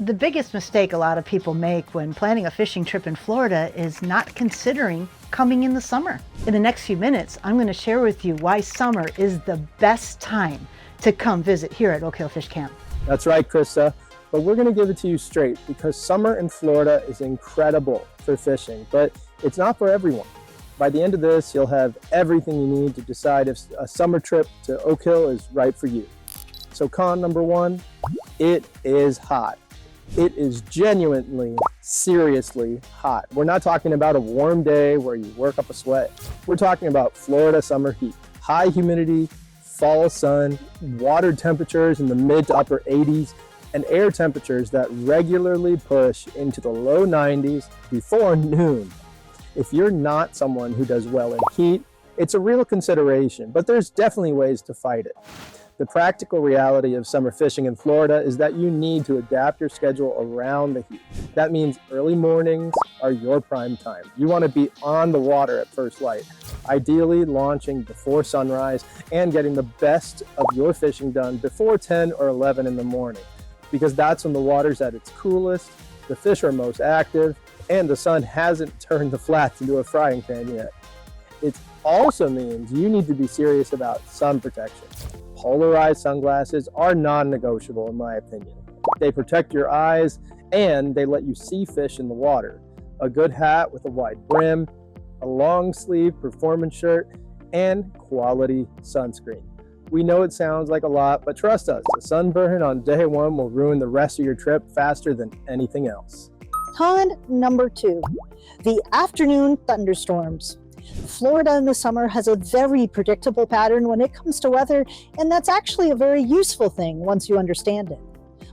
The biggest mistake a lot of people make when planning a fishing trip in Florida is not considering coming in the summer. In the next few minutes, I'm going to share with you why summer is the best time to come visit here at Oak Hill Fish Camp. That's right, Christa, but we're going to give it to you straight because summer in Florida is incredible for fishing, but it's not for everyone. By the end of this, you'll have everything you need to decide if a summer trip to Oak Hill is right for you. So con number one, it is hot. It is genuinely, seriously hot. We're not talking about a warm day where you work up a sweat. We're talking about Florida summer heat. High humidity, fall sun, water temperatures in the mid to upper 80s, and air temperatures that regularly push into the low 90s before noon. If you're not someone who does well in heat, it's a real consideration, but there's definitely ways to fight it. The practical reality of summer fishing in Florida is that you need to adapt your schedule around the heat. That means early mornings are your prime time. You want to be on the water at first light, ideally launching before sunrise and getting the best of your fishing done before 10 or 11 in the morning, because that's when the water's at its coolest, the fish are most active, and the sun hasn't turned the flats into a frying pan yet. It also means you need to be serious about sun protection. Polarized sunglasses are non-negotiable in my opinion. They protect your eyes and they let you see fish in the water. A good hat with a wide brim, a long sleeve performance shirt, and quality sunscreen. We know it sounds like a lot, but trust us, a sunburn on day one will ruin the rest of your trip faster than anything else. Con number two, the afternoon thunderstorms. Florida in the summer has a very predictable pattern when it comes to weather, and that's actually a very useful thing once you understand it.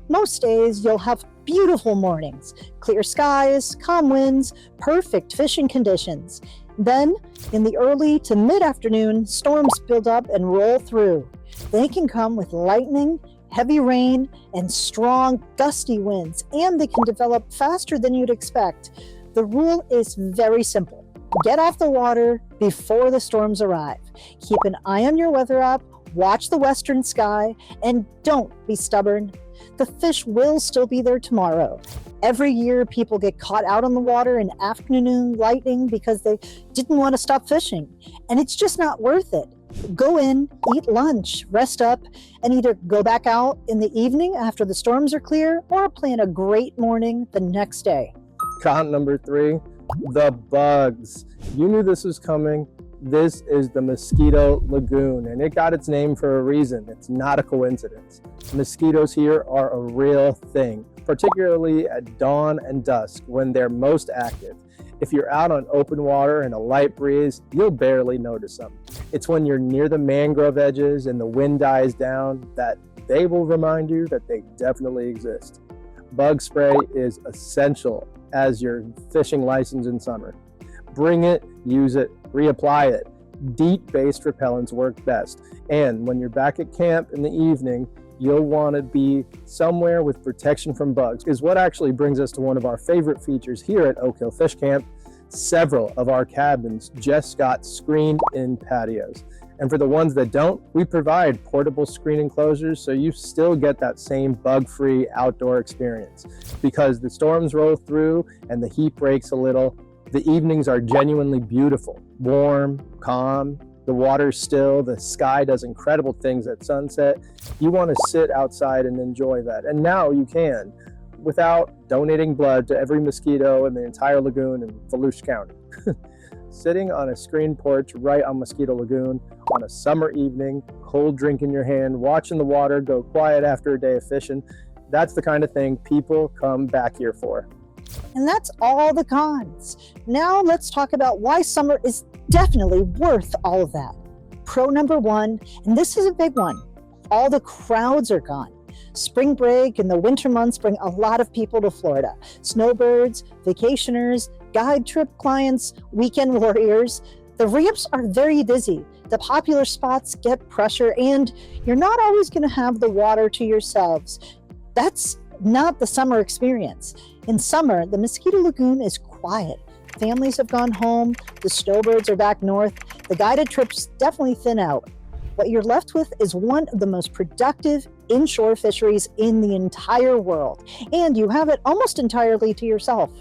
Most days you'll have beautiful mornings, clear skies, calm winds, perfect fishing conditions. Then, in the early to mid-afternoon, storms build up and roll through. They can come with lightning, heavy rain, and strong gusty winds, and they can develop faster than you'd expect. The rule is very simple. Get off the water before the storms arrive. Keep an eye on your weather app, watch the western sky, and don't be stubborn. The fish will still be there tomorrow. Every year, people get caught out on the water in afternoon lightning because they didn't want to stop fishing, and it's just not worth it. Go in, eat lunch, rest up, and either go back out in the evening after the storms are clear or plan a great morning the next day. Con number three, the bugs. You knew this was coming. This is the Mosquito Lagoon, and it got its name for a reason. It's not a coincidence. Mosquitoes here are a real thing, particularly at dawn and dusk when they're most active. If you're out on open water and a light breeze, you'll barely notice them. It's when you're near the mangrove edges and the wind dies down that they will remind you that they definitely exist. Bug spray is essential as your fishing license in summer. Bring it, use it, reapply it. DEET-based repellents work best. And when you're back at camp in the evening, you'll want to be somewhere with protection from bugs, is what actually brings us to one of our favorite features here at Oak Hill Fish Camp. Several of our cabins just got screened-in patios. And for the ones that don't, we provide portable screen enclosures so you still get that same bug-free outdoor experience. Because the storms roll through and the heat breaks a little, the evenings are genuinely beautiful, warm, calm, the water's still, the sky does incredible things at sunset. You want to sit outside and enjoy that. And now you can, without donating blood to every mosquito in the entire lagoon in Volusia County. Sitting on a screen porch right on Mosquito Lagoon on a summer evening, cold drink in your hand, watching the water go quiet after a day of fishing, that's the kind of thing people come back here for. And that's all the cons. Now let's talk about why summer is definitely worth all of that. Pro number one, and this is a big one, all the crowds are gone. Spring break and the winter months bring a lot of people to Florida. Snowbirds, vacationers, guide trip clients, weekend warriors. The ramps are very busy. The popular spots get pressure, and you're not always going to have the water to yourselves. That's not the summer experience. In summer, the Mosquito Lagoon is quiet. Families have gone home, the snowbirds are back north, the guided trips definitely thin out. What you're left with is one of the most productive inshore fisheries in the entire world, and you have it almost entirely to yourself.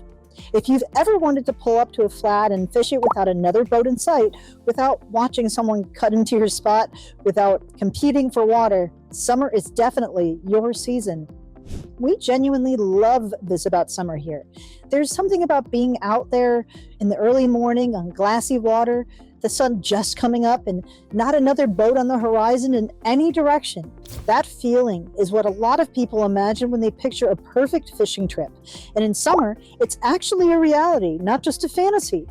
If you've ever wanted to pull up to a flat and fish it without another boat in sight, without watching someone cut into your spot, without competing for water, summer is definitely your season. We genuinely love this about summer here. There's something about being out there in the early morning on glassy water, the sun just coming up and not another boat on the horizon in any direction. That feeling is what a lot of people imagine when they picture a perfect fishing trip. And in summer, it's actually a reality, not just a fantasy.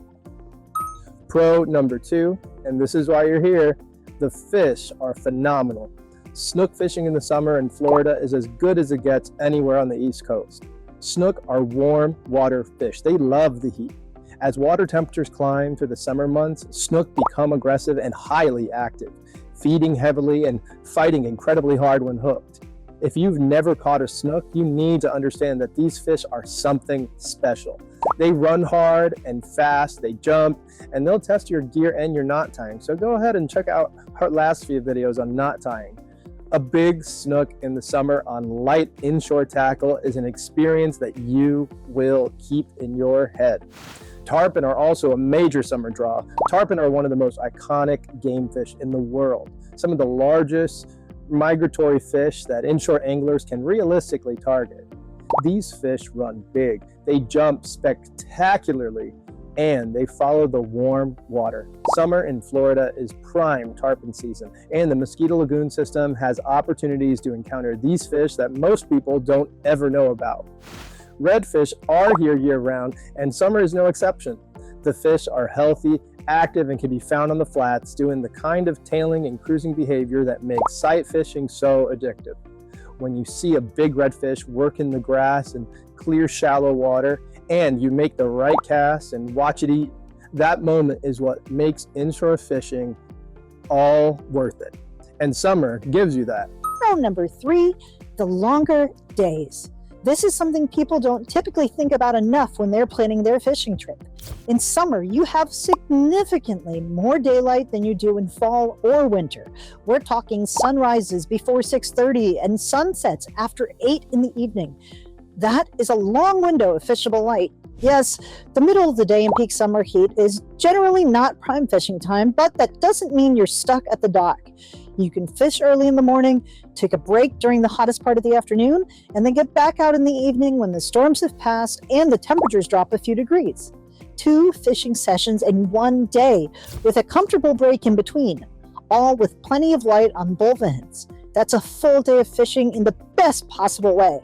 Pro number 2, and this is why you're here, the fish are phenomenal. Snook fishing in the summer in Florida is as good as it gets anywhere on the East Coast. Snook are warm water fish. They love the heat. As water temperatures climb through the summer months, snook become aggressive and highly active, feeding heavily and fighting incredibly hard when hooked. If you've never caught a snook, you need to understand that these fish are something special. They run hard and fast, they jump, and they'll test your gear and your knot tying. So go ahead and check out our last few videos on knot tying. A big snook in the summer on light inshore tackle is an experience that you will keep in your head. Tarpon are also a major summer draw. Tarpon are one of the most iconic game fish in the world. Some of the largest migratory fish that inshore anglers can realistically target. These fish run big, they jump spectacularly, and they follow the warm water. Summer in Florida is prime tarpon season, and the Mosquito Lagoon system has opportunities to encounter these fish that most people don't ever know about. Redfish are here year-round, and summer is no exception. The fish are healthy, active, and can be found on the flats doing the kind of tailing and cruising behavior that makes sight fishing so addictive. When you see a big redfish work in the grass and clear shallow water, and you make the right cast and watch it eat, that moment is what makes inshore fishing all worth it. And summer gives you that. Pro number 3, the longer days. This is something people don't typically think about enough when they're planning their fishing trip. In summer, you have significantly more daylight than you do in fall or winter. We're talking sunrises before 6:30 and sunsets after 8 in the evening. That is a long window of fishable light. Yes, the middle of the day in peak summer heat is generally not prime fishing time, but that doesn't mean you're stuck at the dock. You can fish early in the morning, take a break during the hottest part of the afternoon, and then get back out in the evening when the storms have passed and the temperatures drop a few degrees. 2 fishing sessions in one day with a comfortable break in between, all with plenty of light on both ends. That's a full day of fishing in the best possible way.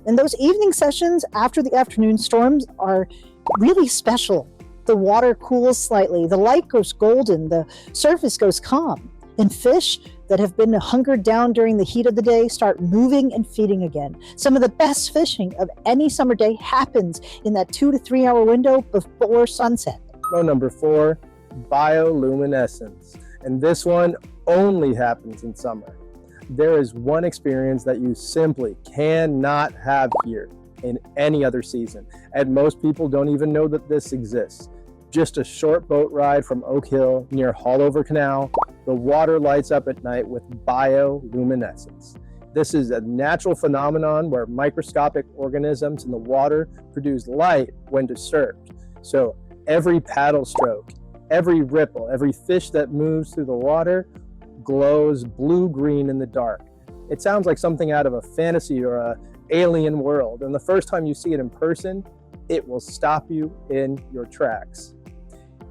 And those evening sessions after the afternoon storms are really special. The water cools slightly, the light goes golden, the surface goes calm, and fish that have been hungered down during the heat of the day start moving and feeding again. Some of the best fishing of any summer day happens in that 2 to 3 hour window before sunset. Pro number 4, bioluminescence. And this one only happens in summer. There is one experience that you simply cannot have here in any other season, and most people don't even know that this exists. Just a short boat ride from Oak Hill near Haulover Canal, the water lights up at night with bioluminescence. This is a natural phenomenon where microscopic organisms in the water produce light when disturbed. So every paddle stroke, every ripple, every fish that moves through the water glows blue-green in the dark. It sounds like something out of a fantasy or an alien world, and the first time you see it in person, it will stop you in your tracks.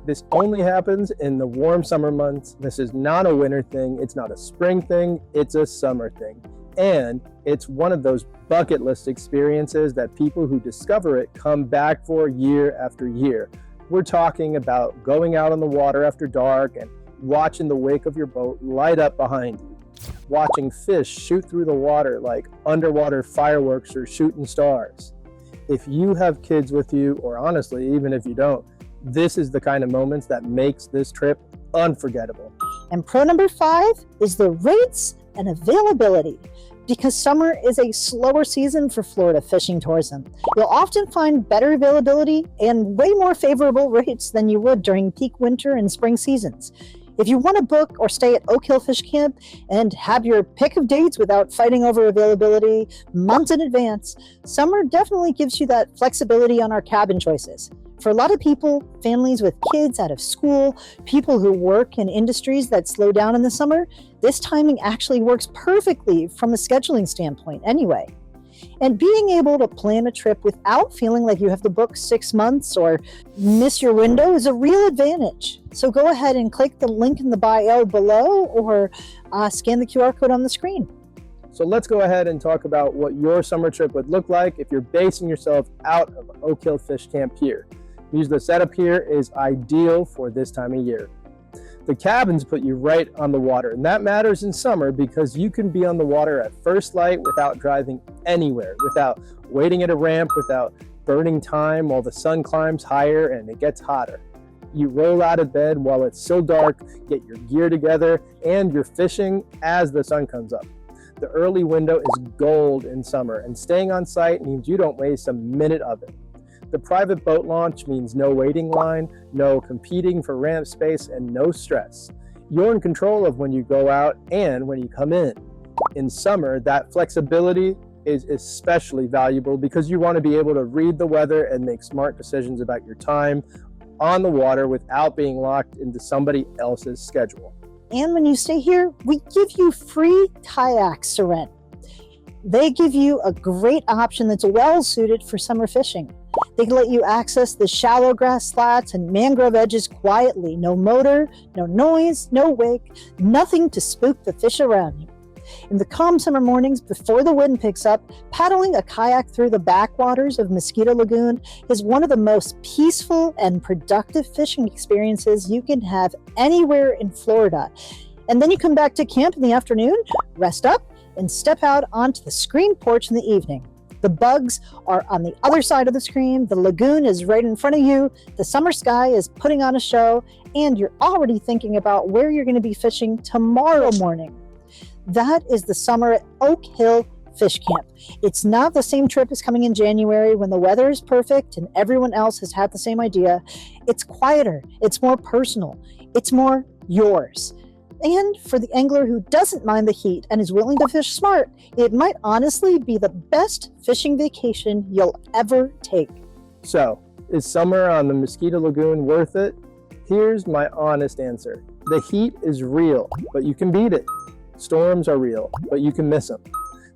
This only happens in the warm summer months. This is not a winter thing, it's not a spring thing, it's a summer thing. And it's one of those bucket list experiences that people who discover it come back for year after year. We're talking about going out on the water after dark and watching the wake of your boat light up behind you, watching fish shoot through the water like underwater fireworks or shooting stars. If you have kids with you, or honestly, even if you don't, this is the kind of moments that makes this trip unforgettable. And pro number 5 is the rates and availability. Because summer is a slower season for Florida fishing tourism, you'll often find better availability and way more favorable rates than you would during peak winter and spring seasons. If you want to book or stay at Oak Hill Fish Camp and have your pick of dates without fighting over availability months in advance, summer definitely gives you that flexibility on our cabin choices. For a lot of people, families with kids out of school, people who work in industries that slow down in the summer, this timing actually works perfectly from a scheduling standpoint anyway. And being able to plan a trip without feeling like you have to book 6 months or miss your window is a real advantage. So go ahead and click the link in the bio below or scan the QR code on the screen. So let's go ahead and talk about what your summer trip would look like if you're basing yourself out of Oak Hill Fish Camp here. Usually the setup here is ideal for this time of year. The cabins put you right on the water, and that matters in summer because you can be on the water at first light without driving anywhere, without waiting at a ramp, without burning time while the sun climbs higher and it gets hotter. You roll out of bed while it's still dark, get your gear together, and you're fishing as the sun comes up. The early window is gold in summer, and staying on site means you don't waste a minute of it. The private boat launch means no waiting line, no competing for ramp space, and no stress. You're in control of when you go out and when you come in. In summer, that flexibility is especially valuable because you want to be able to read the weather and make smart decisions about your time on the water without being locked into somebody else's schedule. And when you stay here, we give you free kayaks to rent. They give you a great option that's well suited for summer fishing. They can let you access the shallow grass slats and mangrove edges quietly. No motor, no noise, no wake, nothing to spook the fish around you. In the calm summer mornings before the wind picks up, paddling a kayak through the backwaters of Mosquito Lagoon is one of the most peaceful and productive fishing experiences you can have anywhere in Florida. And then you come back to camp in the afternoon, rest up, and step out onto the screen porch in the evening. The bugs are on the other side of the screen, the lagoon is right in front of you, the summer sky is putting on a show, and you're already thinking about where you're going to be fishing tomorrow morning. That is the summer at Oak Hill Fish Camp. It's not the same trip as coming in January when the weather is perfect and everyone else has had the same idea. It's quieter, it's more personal, it's more yours. And for the angler who doesn't mind the heat and is willing to fish smart, it might honestly be the best fishing vacation you'll ever take. So, is summer on the Mosquito Lagoon worth it? Here's my honest answer. The heat is real, but you can beat it. Storms are real, but you can miss them.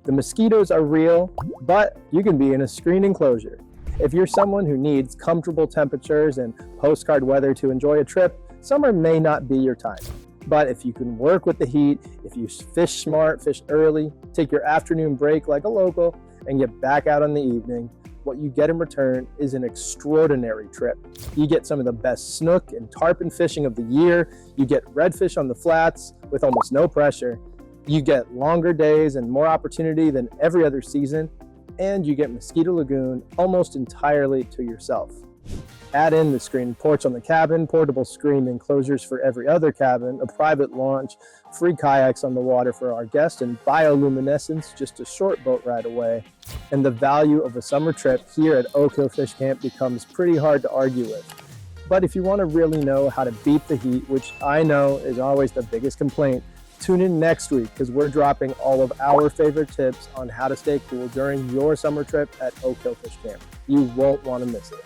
The mosquitoes are real, but you can be in a screened enclosure. If you're someone who needs comfortable temperatures and postcard weather to enjoy a trip, summer may not be your time. But if you can work with the heat, if you fish smart, fish early, take your afternoon break like a local, and get back out in the evening, what you get in return is an extraordinary trip. You get some of the best snook and tarpon fishing of the year. You get redfish on the flats with almost no pressure. You get longer days and more opportunity than every other season. And you get Mosquito Lagoon almost entirely to yourself. Add in the screen porch on the cabin, portable screen enclosures for every other cabin, a private launch, free kayaks on the water for our guests, and Bioluminescence just a short boat ride away. And the value of a summer trip here at Oak Hill Fish Camp becomes pretty hard to argue with. But if you want to really know how to beat the heat, which I know is always the biggest complaint, tune in next week because we're dropping all of our favorite tips on how to stay cool during your summer trip at Oak Hill Fish Camp. You won't want to miss it.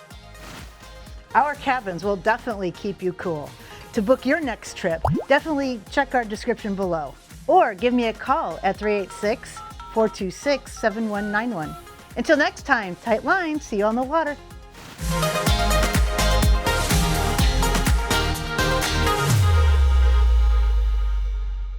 Our cabins will definitely keep you cool. To book your next trip, definitely check our description below. Or give me a call at 386-426-7191. Until next time, tight lines, see you on the water.